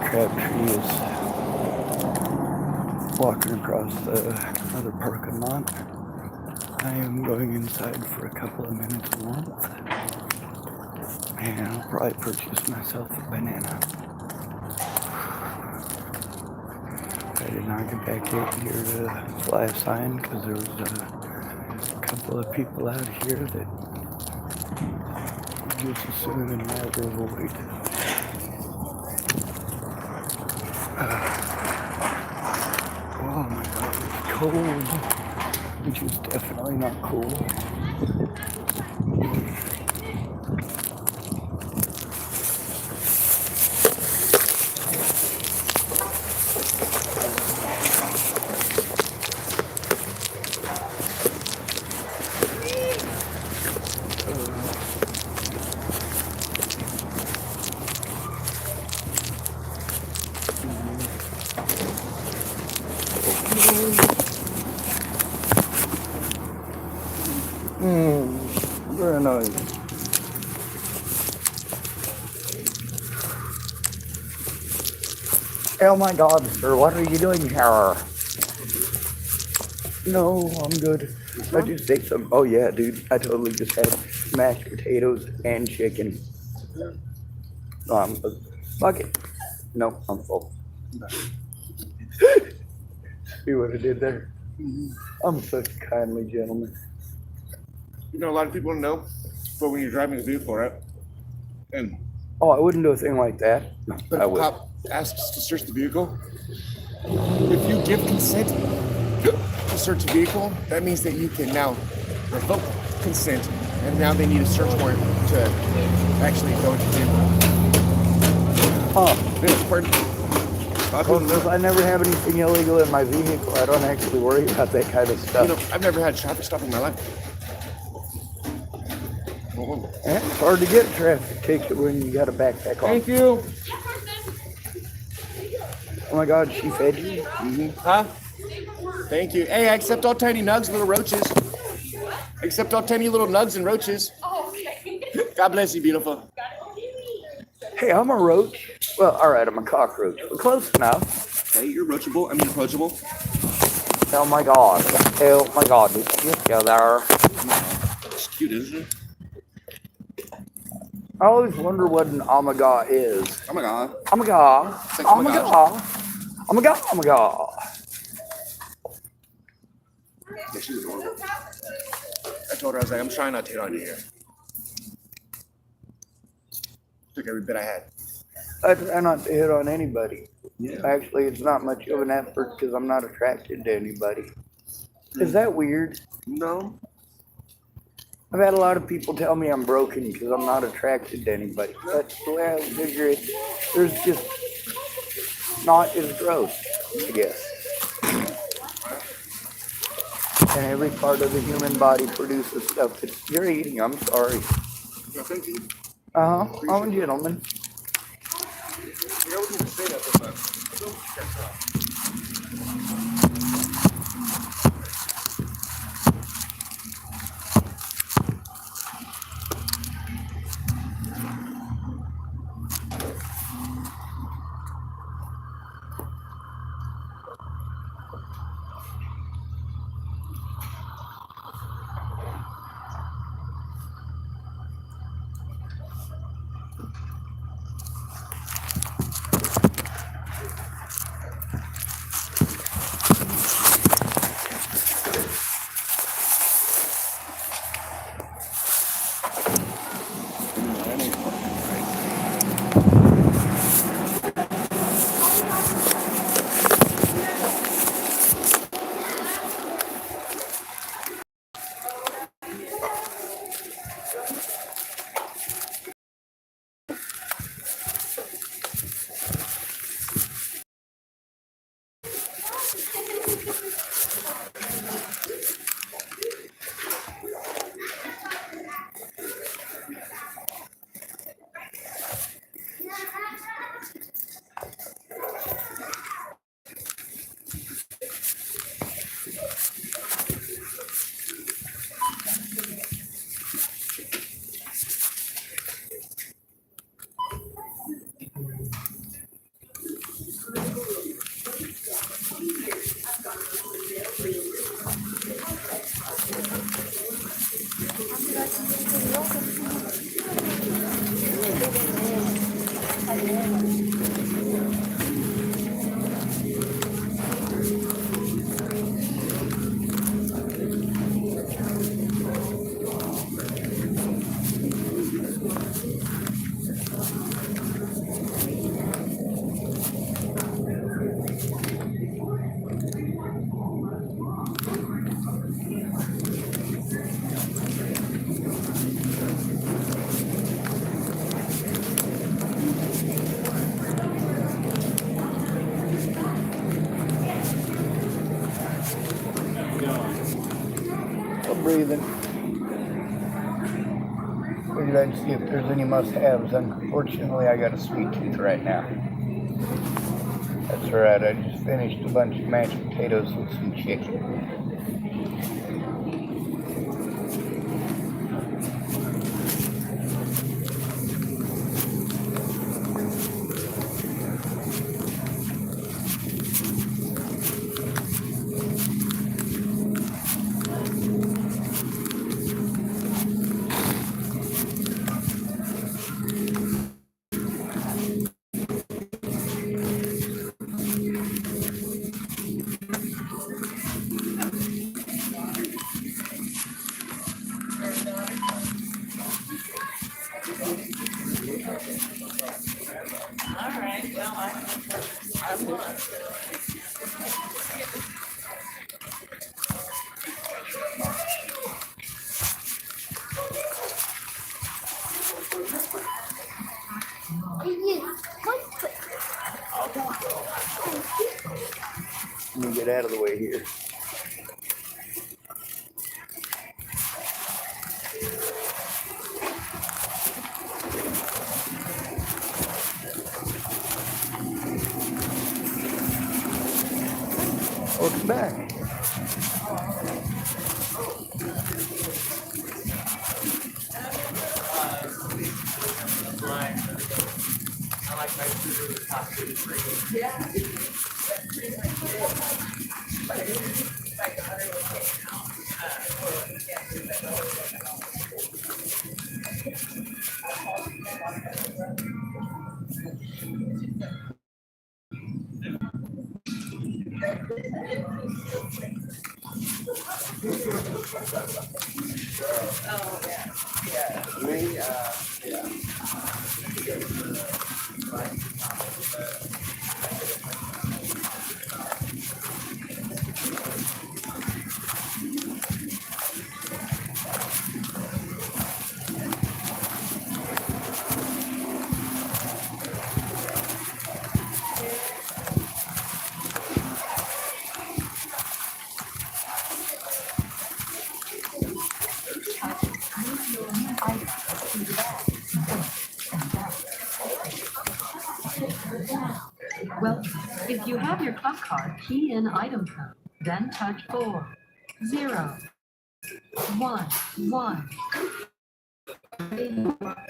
Crabtree is walking across another parking lot. I am going inside for a couple of minutes of warmth, and I'll probably purchase myself a banana. I did not get back out here to fly a sign because there was a couple of people out here that just as soon as rather avoid. Oh my god, it's cold, which is definitely not cool. Very nice. Oh my god, sir, what are you doing here? No, I'm good. I just ate some. Oh yeah, dude, I totally just had mashed potatoes and chicken. Fuck it. No, I'm full. See what I did there? I'm such a kindly gentleman. You know, a lot of people don't know, but when you're driving a vehicle, right? And Oh, I wouldn't do a thing like that. but I if a would. cop asks to search the vehicle, if you give consent to search a vehicle, that means that you can now revoke consent, and now they need a search warrant to actually go into the vehicle. Huh. Yeah, pardon. Well, since I never have anything illegal in my vehicle, I don't actually worry about that kind of stuff. You know, I've never had a traffic stop in my life. And it's hard to get a traffic ticket when you got a backpack on. Thank you. Oh my god, she fed you? Huh? Thank you. Hey, I accept all tiny nugs, little roaches. I accept all tiny little nugs and roaches. Oh, okay. God bless you, beautiful. Hey, I'm a roach. Well, alright, I'm a cockroach. But close enough. Hey, you're roachable. I mean, approachable. Oh my god. Oh my god, did you just go there? It's cute, isn't it? I always wonder what an omega is. Oh my god. Omega. It's like, Omega. Omega. Omega. Yeah, she's adorable. I told her, I was like, I'm trying not to hit on you here. Took every bit I had. I try not to hit on anybody. Yeah. Actually, it's not much of an effort because I'm not attracted to anybody. Is that weird? No. I've had a lot of people tell me I'm broken because I'm not attracted to anybody. That's the way I figure it. There's just not as gross, I guess. And every part of the human body produces stuff that you're eating. I'm sorry. No, thank you. I'm a gentleman. I wouldn't even say that, but breathing. Figured I'd see if there's any must-haves. Unfortunately, I got a sweet tooth right now. That's alright, I just finished a bunch of mashed potatoes with some chicken. Let me get out of the way here. Welcome back. Well, if you have your club card, key in item code, then touch 4, 0, 1, 1.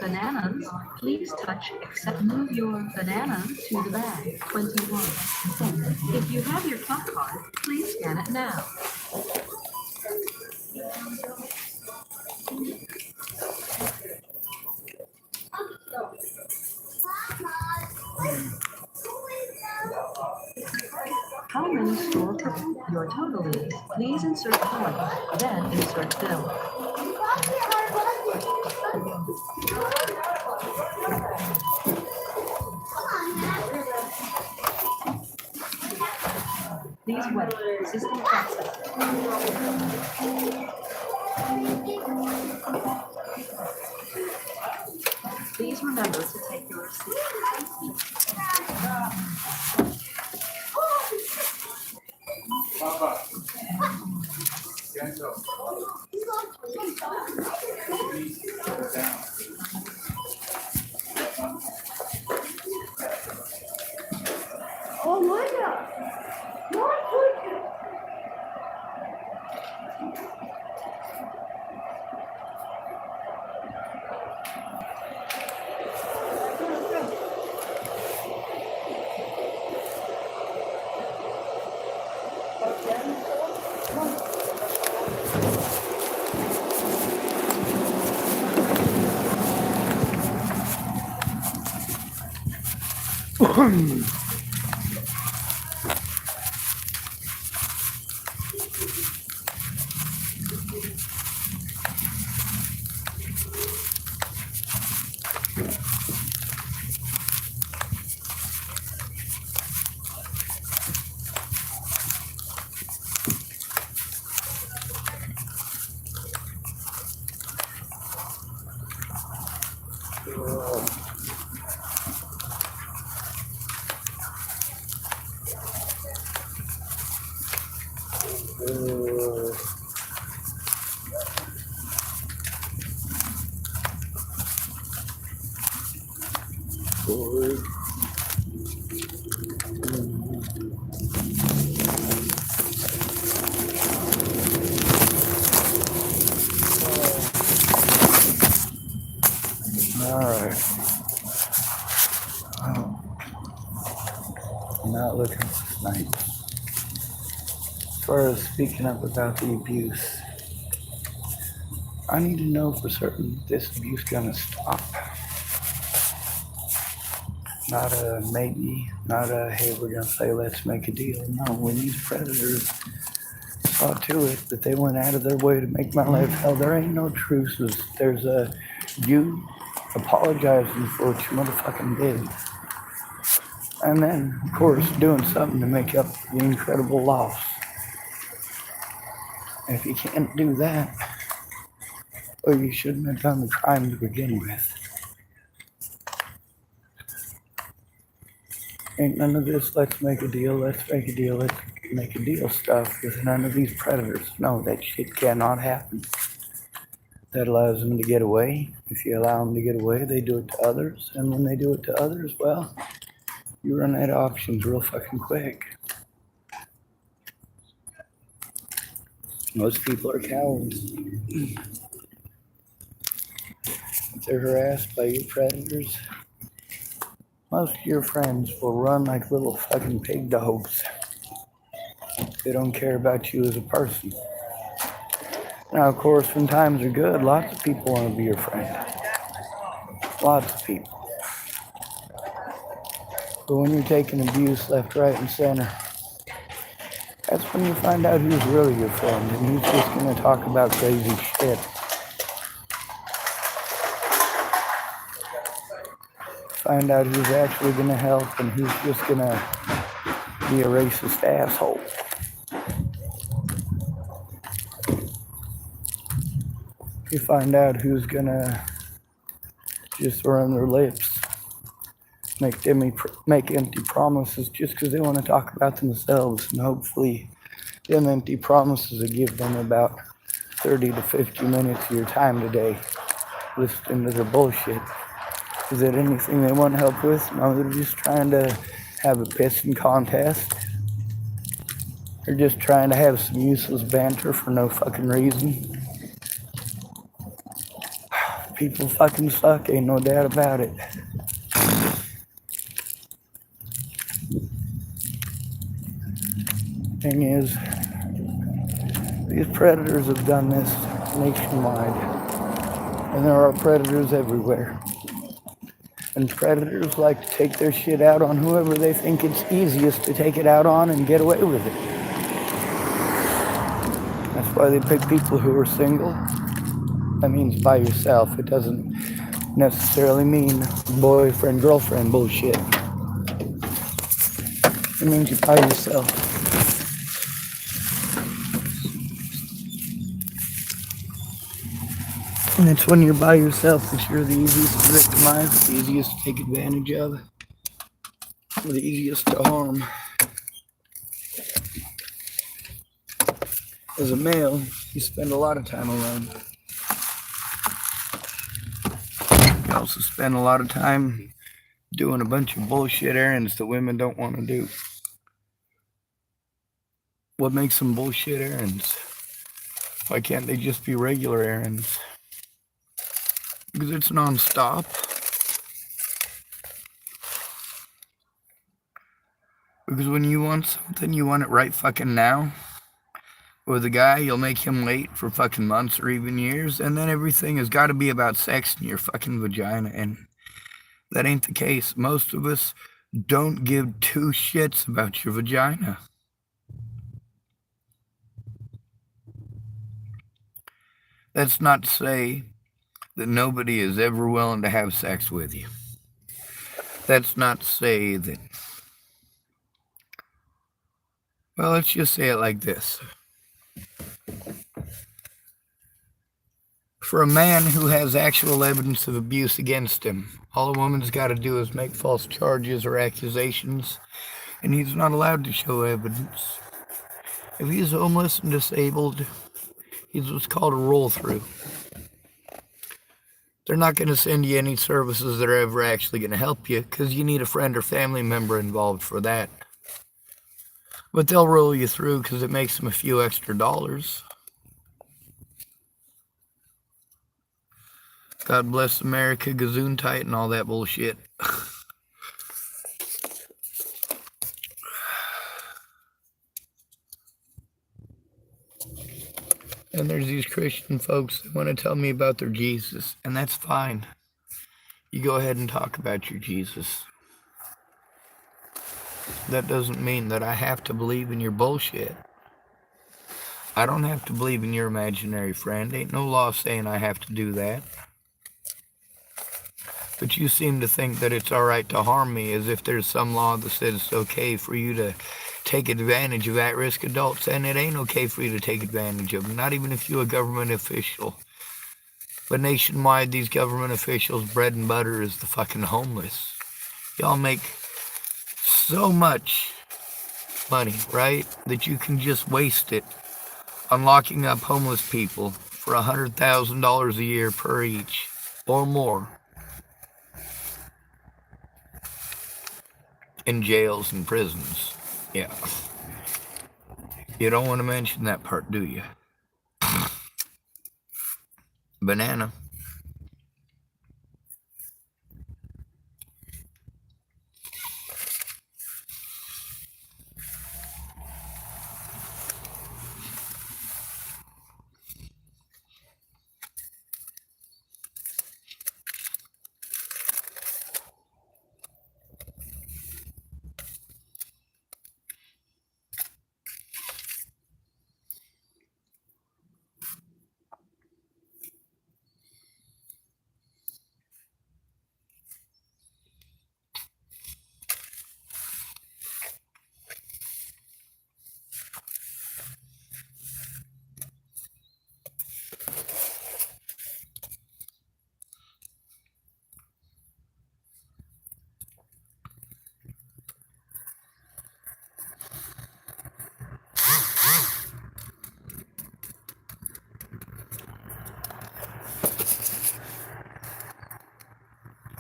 Bananas, please touch accept. Move your banana to the bag, 21. If you have your club card, please scan it now. How many store your total is? Please insert point, then insert bill. Please wait. System process. Please remember to take your receipt. Oh my God! What? not looking nice. As far as speaking up about the abuse, I need to know for certain this abuse gonna stop. Not a maybe, not a hey, we're gonna say let's make a deal. No, when these predators saw to it that they went out of their way to make my life hell, there ain't no truces. There's a you apologizing for what you motherfucking did. And then, of course, doing something to make up the incredible loss. And if you can't do that, well, you shouldn't have done the crime to begin with. Ain't none of this, let's make a deal, let's make a deal, let's make a deal stuff with none of these predators. No, that shit cannot happen. That allows them to get away. If you allow them to get away, they do it to others. And when they do it to others, well, you run out of options real fucking quick. Most people are cowards. If they're harassed by your predators, most of your friends will run like little fucking pig dogs. They don't care about you as a person. Now, of course, when times are good, lots of people want to be your friend. Lots of people. But when you're taking abuse left, right, and center, that's when you find out who's really your friend and who's just going to talk about crazy shit. Find out who's actually going to help and who's just going to be a racist asshole. You find out who's going to just run their lips, make empty promises just because they want to talk about themselves, and hopefully them empty promises will give them about 30 to 50 minutes of your time today listening to their bullshit. Is it anything they want help with? No, they're just trying to have a pissing contest. They're just trying to have some useless banter for no fucking reason. People fucking suck, ain't no doubt about it. Thing is, these predators have done this nationwide, and there are predators everywhere. And predators like to take their shit out on whoever they think it's easiest to take it out on and get away with it. That's why they pick people who are single. That means by yourself. It doesn't necessarily mean boyfriend, girlfriend bullshit. It means you're by yourself. And it's when you're by yourself that you're the easiest to victimize, the easiest to take advantage of, or the easiest to harm. As a male, you spend a lot of time alone. You also spend a lot of time doing a bunch of bullshit errands that women don't want to do. What makes them bullshit errands? Why can't they just be regular errands? Because it's non-stop. Because when you want something, you want it right fucking now. With a guy, you'll make him wait for fucking months or even years, and then everything has got to be about sex and your fucking vagina, and that ain't the case. Most of us don't give two shits about your vagina. That's not to say that nobody is ever willing to have sex with you. That's not to say that, well, let's just say it like this. For a man who has actual evidence of abuse against him, all a woman's got to do is make false charges or accusations, and he's not allowed to show evidence. If he's homeless and disabled, he's what's called a roll-through. They're not going to send you any services that are ever actually going to help you, because you need a friend or family member involved for that. But they'll roll you through because it makes them a few extra dollars. God bless America, Gazoon tight, and all that bullshit. And there's these Christian folks that want to tell me about their Jesus, and that's fine. You go ahead and talk about your Jesus. That doesn't mean that I have to believe in your bullshit. I don't have to believe in your imaginary friend. Ain't no law saying I have to do that. But you seem to think that it's all right to harm me, as if there's some law that says it's okay for you to take advantage of at-risk adults. And it ain't okay for you to take advantage of them, not even if you're a government official. But nationwide, these government officials' bread and butter is the fucking homeless. Y'all make so much money, right, that you can just waste it on locking up homeless people for $100,000 a year per each, or more, in jails and prisons. Yeah. You don't want to mention that part, do you? Banana.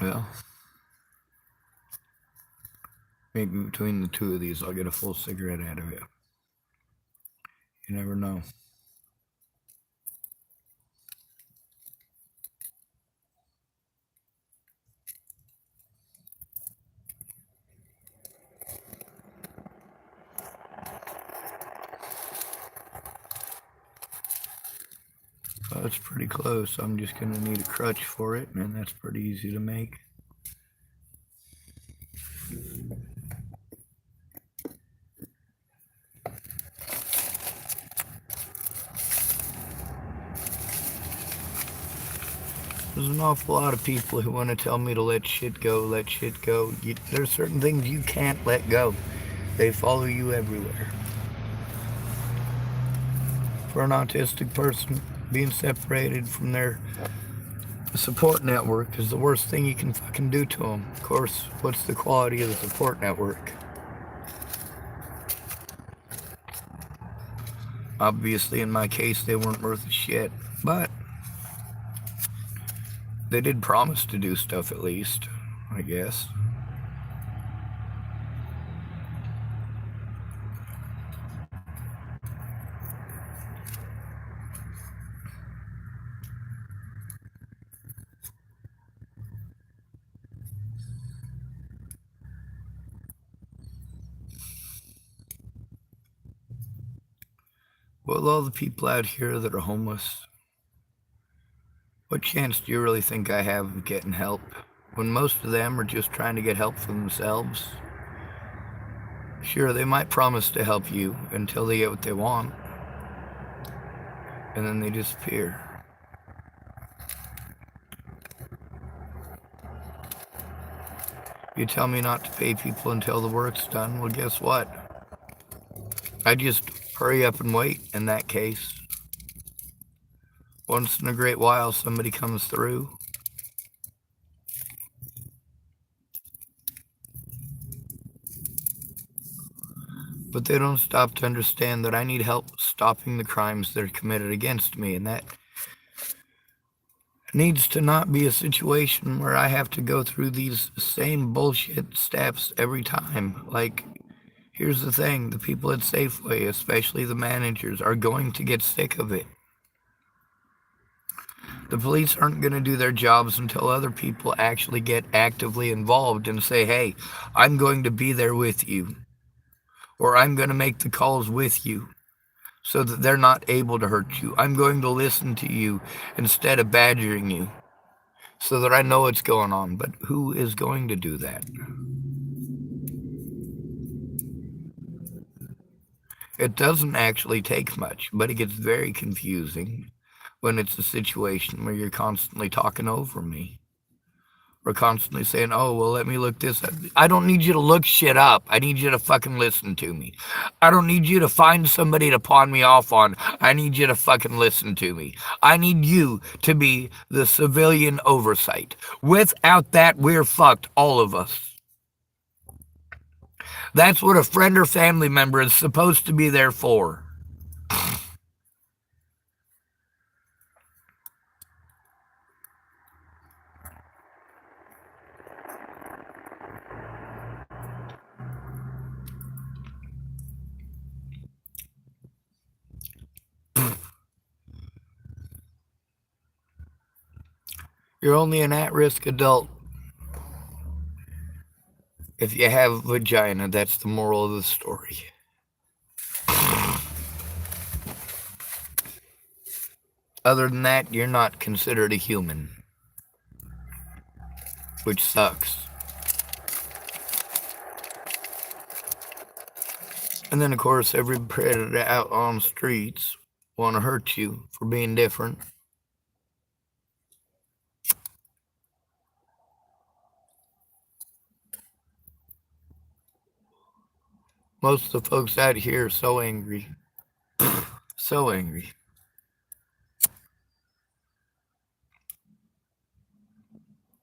Well, maybe between the two of these, I'll get a full cigarette out of it. You never know. Well, it's pretty close. I'm just going to need a crutch for it, and that's pretty easy to make. There's an awful lot of people who want to tell me to let shit go, let shit go. There's certain things you can't let go. They follow you everywhere. For an autistic person, being separated from their support network is the worst thing you can fucking do to them. Of course, what's the quality of the support network? Obviously, in my case, they weren't worth a shit, but they did promise to do stuff at least, I guess. Well, all the people out here that are homeless, what chance do you really think I have of getting help when most of them are just trying to get help for themselves? Sure, they might promise to help you until they get what they want, and then they disappear. You tell me not to pay people until the work's done, well, guess what? I just hurry up and wait in that case. Once in a great while, somebody comes through. But they don't stop to understand that I need help stopping the crimes that are committed against me, and that needs to not be a situation where I have to go through these same bullshit steps every time. Like, here's the thing, the people at Safeway, especially the managers, are going to get sick of it. The police aren't going to do their jobs until other people actually get actively involved and say, hey, I'm going to be there with you, or I'm going to make the calls with you. so that they're not able to hurt you. I'm going to listen to you instead of badgering you so that I know what's going on. But who is going to do that? It doesn't actually take much, but it gets very confusing when it's a situation where you're constantly talking over me or constantly saying, oh, well, let me look this up. I don't need you to look shit up. I need you to fucking listen to me. I don't need you to find somebody to pawn me off on. I need you to fucking listen to me. I need you to be the civilian oversight. Without that, we're fucked, all of us. That's what a friend or family member is supposed to be there for. You're only an at-risk adult if you have a vagina. That's the moral of the story. Other than that, you're not considered a human, which sucks. And then, of course, every predator out on the streets want to hurt you for being different. Most of the folks out here are so angry. So angry.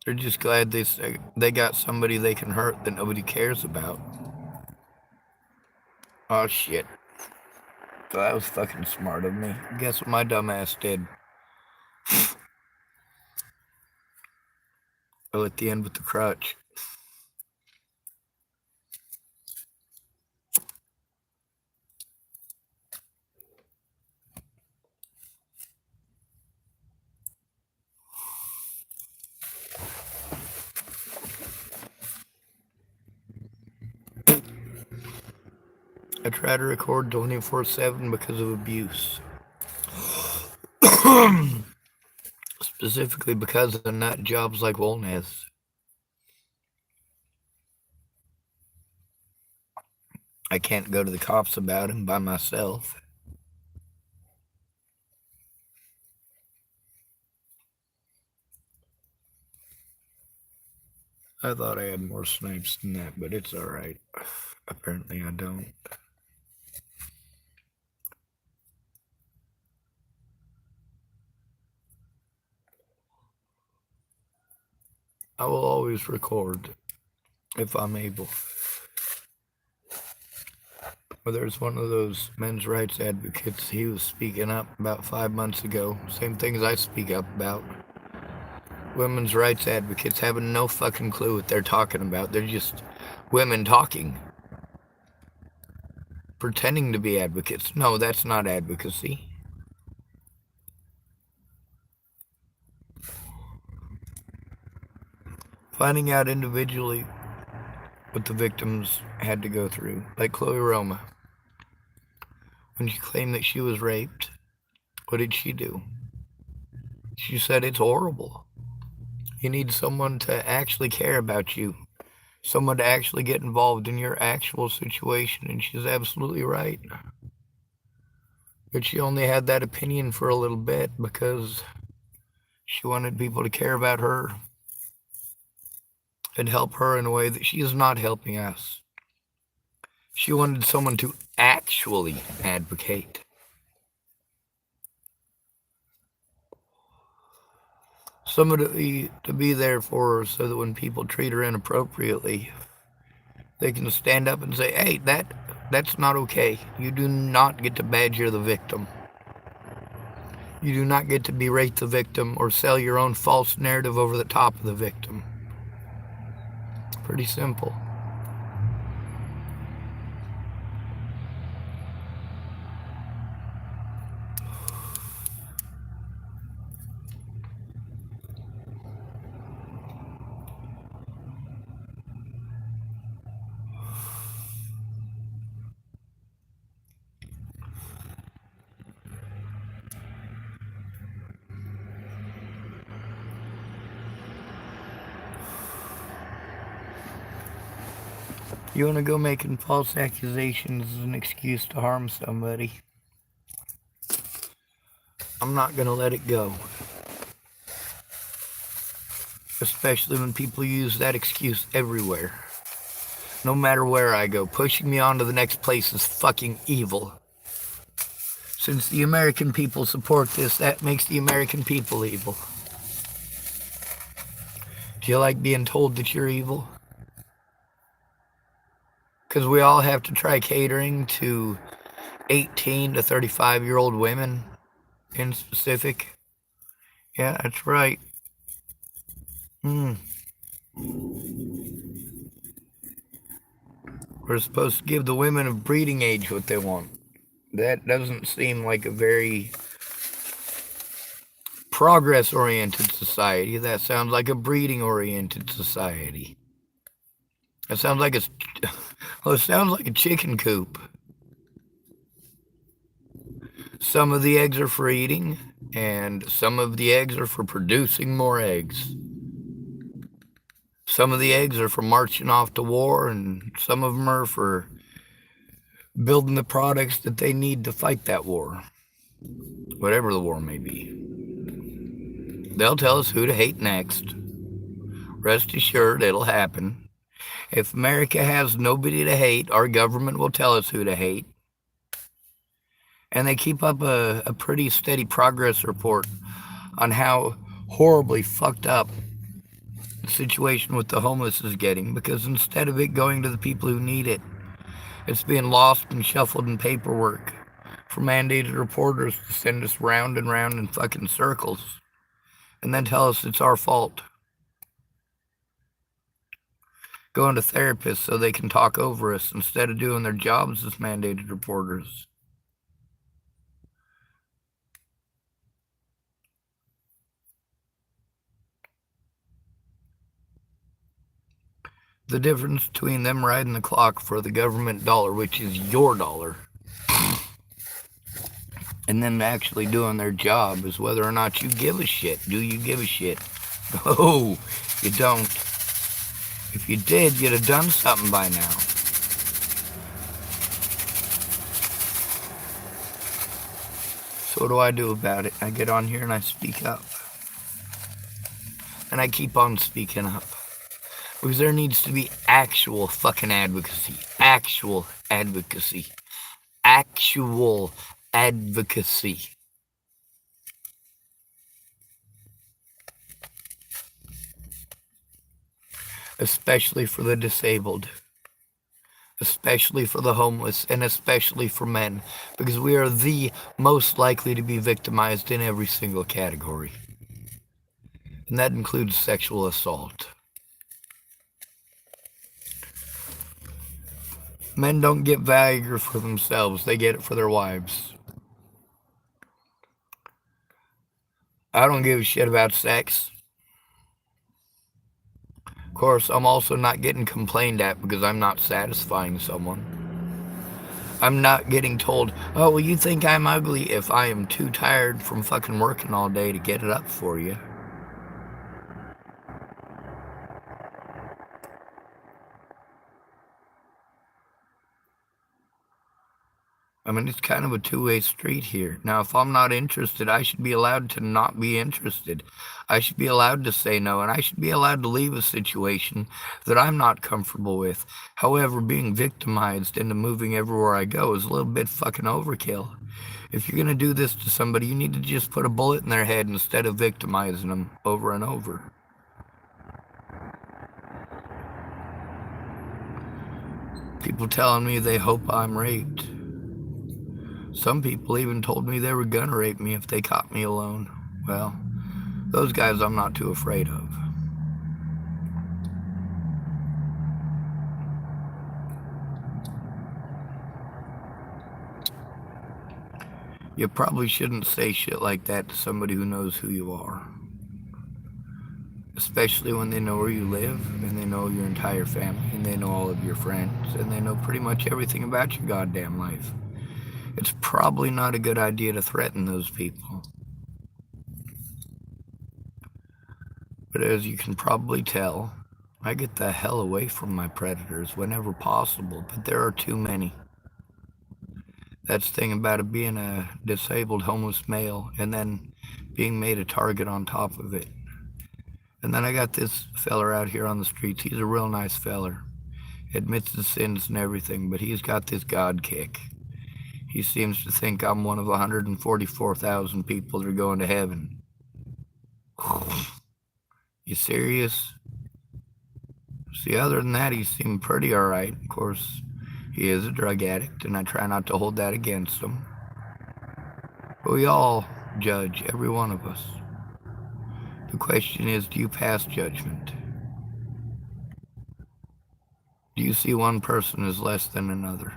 They're just glad they got somebody they can hurt that nobody cares about. Oh, shit. So that was fucking smart of me. Guess what my dumb ass did? Oh, at the end with the crutch. I try to record 24/7 because of abuse. Specifically because of nut jobs like wolnez. I can't go to the cops about him by myself. I thought I had more snipes than that, but it's alright. Apparently I don't. I will always record if I'm able. Well, there's one of those men's rights advocates. He was speaking up about 5 months ago. Same things I speak up about. Women's rights advocates having no fucking clue what they're talking about. They're just women talking. Pretending to be advocates. No, that's not advocacy. Finding out individually what the victims had to go through. Like Chloe Roma. When she claimed that she was raped, what did she do? She said it's horrible. You need someone to actually care about you. Someone to actually get involved in your actual situation. And she's absolutely right. But she only had that opinion for a little bit because she wanted people to care about her and help her in a way that she is not helping us. She wanted someone to actually advocate. Somebody to be there for her so that when people treat her inappropriately, they can stand up and say, hey, that's not okay. You do not get to badger the victim. You do not get to berate the victim or sell your own false narrative over the top of the victim. Pretty simple. You want to go making false accusations as an excuse to harm somebody? I'm not going to let it go. Especially when people use that excuse everywhere. No matter where I go, pushing me on to the next place is fucking evil. Since the American people support this, that makes the American people evil. Do you like being told that you're evil? Because we all have to try catering to 18 to 35-year-old women in specific. Yeah, that's right. We're supposed to give the women of breeding age what they want. That doesn't seem like a very progress-oriented society. That sounds like a breeding-oriented society. That sounds like it sounds like a chicken coop. Some of the eggs are for eating, and some of the eggs are for producing more eggs. Some of the eggs are for marching off to war, and some of them are for building the products that they need to fight that war. Whatever the war may be. They'll tell us who to hate next. Rest assured, it'll happen. If America has nobody to hate, our government will tell us who to hate. And they keep up a pretty steady progress report on how horribly fucked up the situation with the homeless is getting, because instead of it going to the people who need it, it's being lost and shuffled in paperwork for mandated reporters to send us round and round in fucking circles and then tell us it's our fault. Going to therapists so they can talk over us instead of doing their jobs as mandated reporters. The difference between them riding the clock for the government dollar, which is your dollar, and then actually doing their job is whether or not you give a shit. Do you give a shit? No, you don't. If you did, you'd have done something by now. So what do I do about it? I get on here and I speak up. And I keep on speaking up. Because there needs to be actual fucking advocacy. Actual advocacy. Actual advocacy. Especially for the disabled. Especially for the homeless. And especially for men. Because we are the most likely to be victimized in every single category. And that includes sexual assault. Men don't get Viagra for themselves. They get it for their wives. I don't give a shit about sex. Of course, I'm also not getting complained at because I'm not satisfying someone. I'm not getting told, oh, well, you think I'm ugly if I am too tired from fucking working all day to get it up for you. I mean, it's kind of a two-way street here. Now, if I'm not interested, I should be allowed to not be interested. I should be allowed to say no, and I should be allowed to leave a situation that I'm not comfortable with. However, being victimized into moving everywhere I go is a little bit fucking overkill. If you're going to do this to somebody, you need to just put a bullet in their head instead of victimizing them over and over. People telling me they hope I'm raped. Some people even told me they were gonna rape me if they caught me alone. Well, those guys I'm not too afraid of. You probably shouldn't say shit like that to somebody who knows who you are. Especially when they know where you live, and they know your entire family, and they know all of your friends, and they know pretty much everything about your goddamn life. It's probably not a good idea to threaten those people. But as you can probably tell, I get the hell away from my predators whenever possible, but there are too many. That's the thing about it being a disabled homeless male and then being made a target on top of it. And then I got this feller out here on the streets. He's a real nice feller. Admits his sins and everything, but he's got this God kick. He seems to think I'm one of 144,000 people that are going to heaven. You serious? See, other than that, he seemed pretty alright. Of course, he is a drug addict, and I try not to hold that against him. But we all judge, every one of us. The question is, do you pass judgment? Do you see one person as less than another?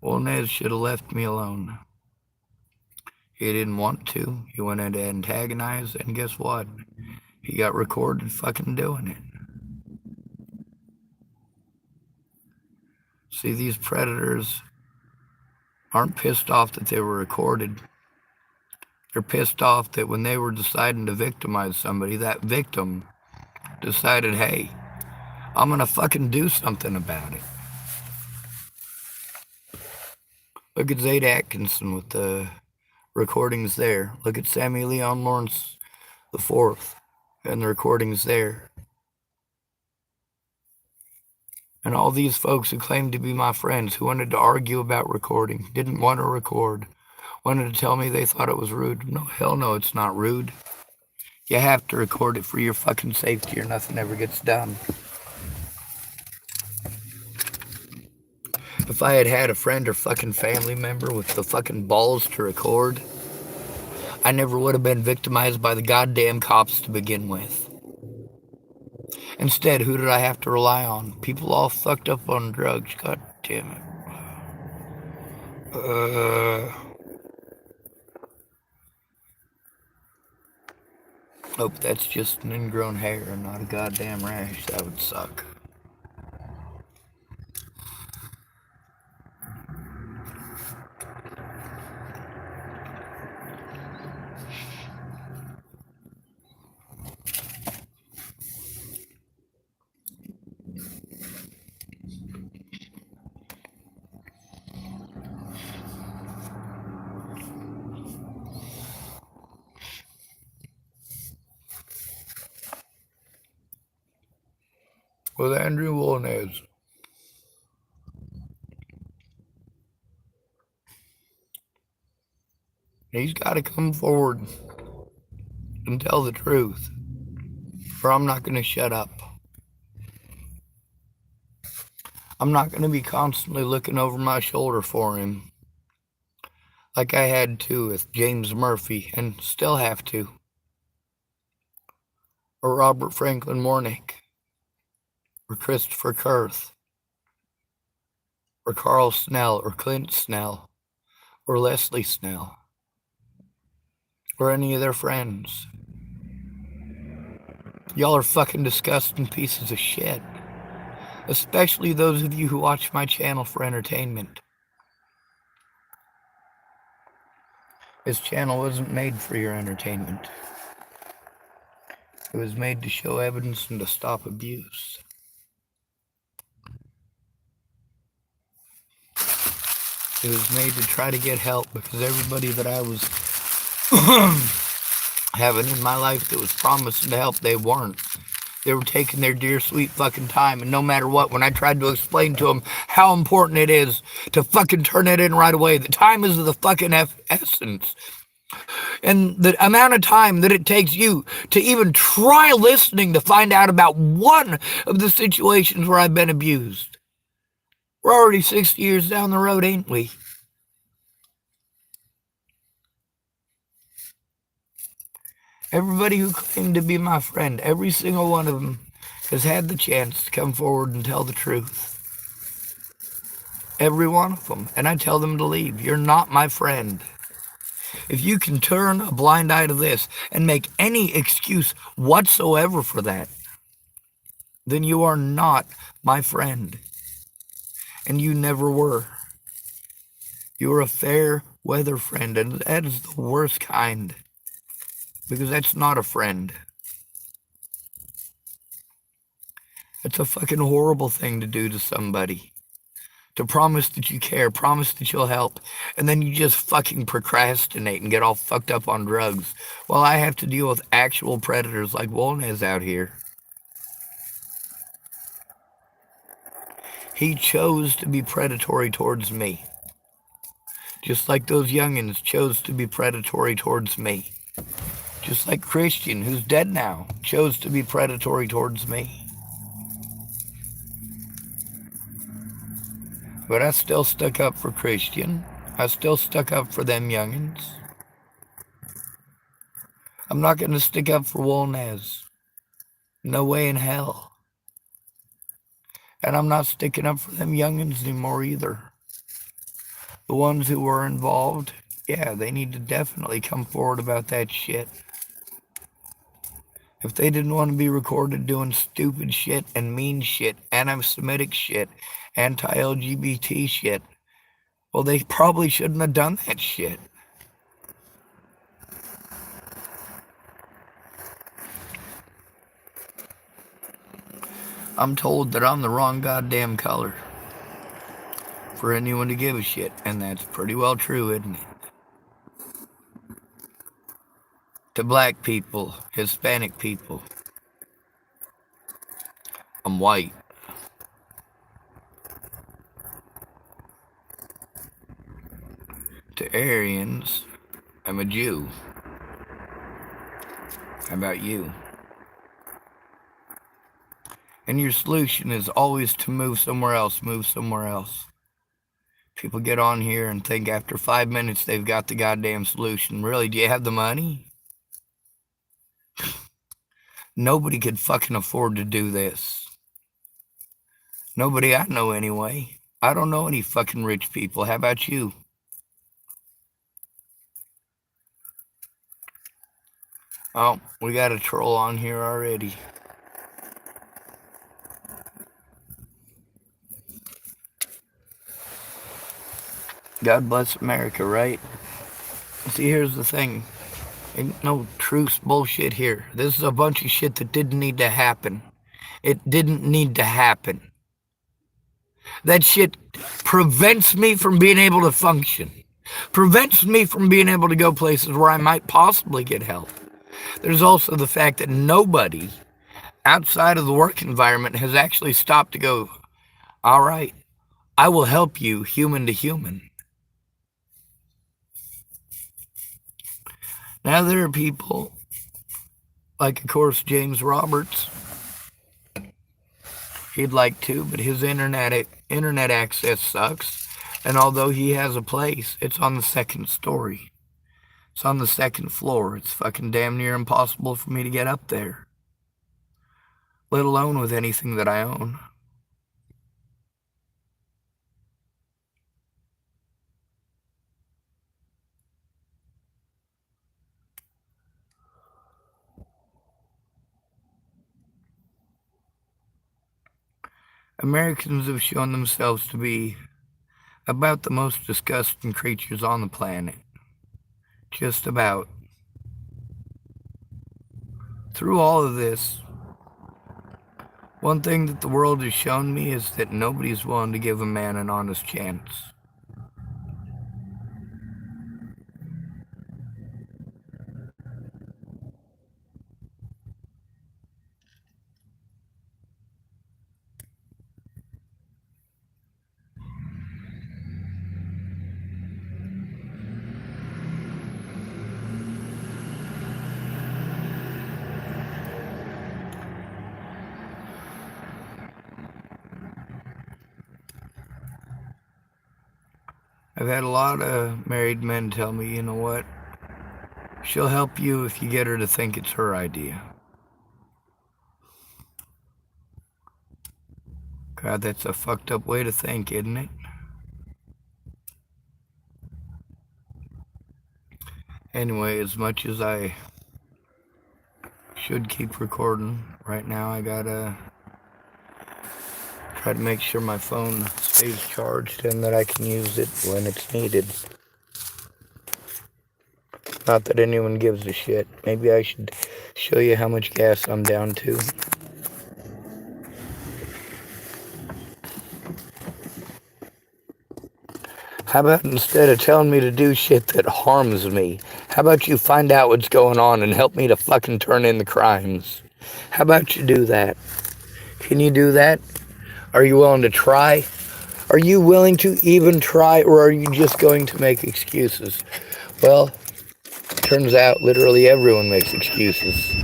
Wolnez should have left me alone. He didn't want to. He wanted to antagonize, and guess what? He got recorded fucking doing it. See, these predators aren't pissed off that they were recorded. They're pissed off that when they were deciding to victimize somebody, that victim decided, hey, I'm gonna fucking do something about it. Look at Zayd Atkinson with the recordings there. Look at Sammy Leon Lawrence IV and the recordings there. And all these folks who claimed to be my friends, who wanted to argue about recording, didn't want to record, wanted to tell me they thought it was rude. No, hell no, it's not rude. You have to record it for your fucking safety or nothing ever gets done. If I had had a friend or fucking family member with the fucking balls to record, I never would have been victimized by the goddamn cops to begin with. Instead, who did I have to rely on? People all fucked up on drugs. God damn it. Hope that's just an ingrown hair and not a goddamn rash. That would suck. With Andrew Wolnez. He's got to come forward and tell the truth, or I'm not going to shut up. I'm not going to be constantly looking over my shoulder for him, like I had to with James Murphy, and still have to, or Robert Franklin Mornick, or Christopher Kurth, or Carl Snell, or Clint Snell, or Leslie Snell, or any of their friends. Y'all are fucking disgusting pieces of shit. Especially those of you who watch my channel for entertainment. This channel wasn't made for your entertainment. It was made to show evidence and to stop abuse. It was made to try to get help because everybody that I was having in my life that was promising to help, they weren't. They were taking their dear sweet fucking time, and no matter what, when I tried to explain to them how important it is to fucking turn it in right away, the time is of the fucking essence. And the amount of time that it takes you to even try listening to find out about one of the situations where I've been abused. We're already 60 years down the road, ain't we? Everybody who claimed to be my friend, every single one of them has had the chance to come forward and tell the truth. Every one of them. And I tell them to leave. You're not my friend. If you can turn a blind eye to this and make any excuse whatsoever for that, then you are not my friend. And you never were. You were a fair weather friend, and that is the worst kind, because that's not a friend. It's a fucking horrible thing to do to somebody. To promise that you care, promise that you'll help, and then you just fucking procrastinate and get all fucked up on drugs. While I have to deal with actual predators like Wolnez out here. He chose to be predatory towards me. Just like those youngins chose to be predatory towards me. Just like Christian, who's dead now, chose to be predatory towards me. But I still stuck up for Christian. I still stuck up for them youngins. I'm not going to stick up for Wolnez. No way in hell. And I'm not sticking up for them youngins anymore either. The ones who were involved, yeah, they need to definitely come forward about that shit. If they didn't want to be recorded doing stupid shit and mean shit, anti-Semitic shit, anti-LGBT shit, well, they probably shouldn't have done that shit. I'm told that I'm the wrong goddamn color for anyone to give a shit, and that's pretty well true, isn't it? To black people, Hispanic people, I'm white. To Aryans, I'm a Jew. How about you? And your solution is always to move somewhere else, move somewhere else. People get on here and think after 5 minutes they've got the goddamn solution. Really, do you have the money? Nobody could fucking afford to do this. Nobody I know anyway. I don't know any fucking rich people. How about you? Oh, we got a troll on here already. God bless America, right? See, here's the thing. Ain't no truce bullshit here. This is a bunch of shit that didn't need to happen. It didn't need to happen. That shit prevents me from being able to function. Prevents me from being able to go places where I might possibly get help. There's also the fact that nobody outside of the work environment has actually stopped to go, all right, I will help you human to human. Now there are people, like of course James Roberts, he'd like to, but his internet access sucks, and although he has a place, it's on the second story. It's on the second floor. It's fucking damn near impossible for me to get up there, let alone with anything that I own. Americans have shown themselves to be about the most disgusting creatures on the planet. Just about. Through all of this, one thing that the world has shown me is that nobody's willing to give a man an honest chance. I've had a lot of married men tell me, you know what, she'll help you if you get her to think it's her idea. God, that's a fucked up way to think, isn't it? Anyway, as much as I should keep recording, right now I gotta try to make sure my phone stays charged and that I can use it when it's needed. Not that anyone gives a shit. Maybe I should show you how much gas I'm down to. How about instead of telling me to do shit that harms me, how about you find out what's going on and help me to fucking turn in the crimes? How about you do that? Can you do that? Are you willing to try? Are you willing to even try, or are you just going to make excuses? Well, turns out literally everyone makes excuses.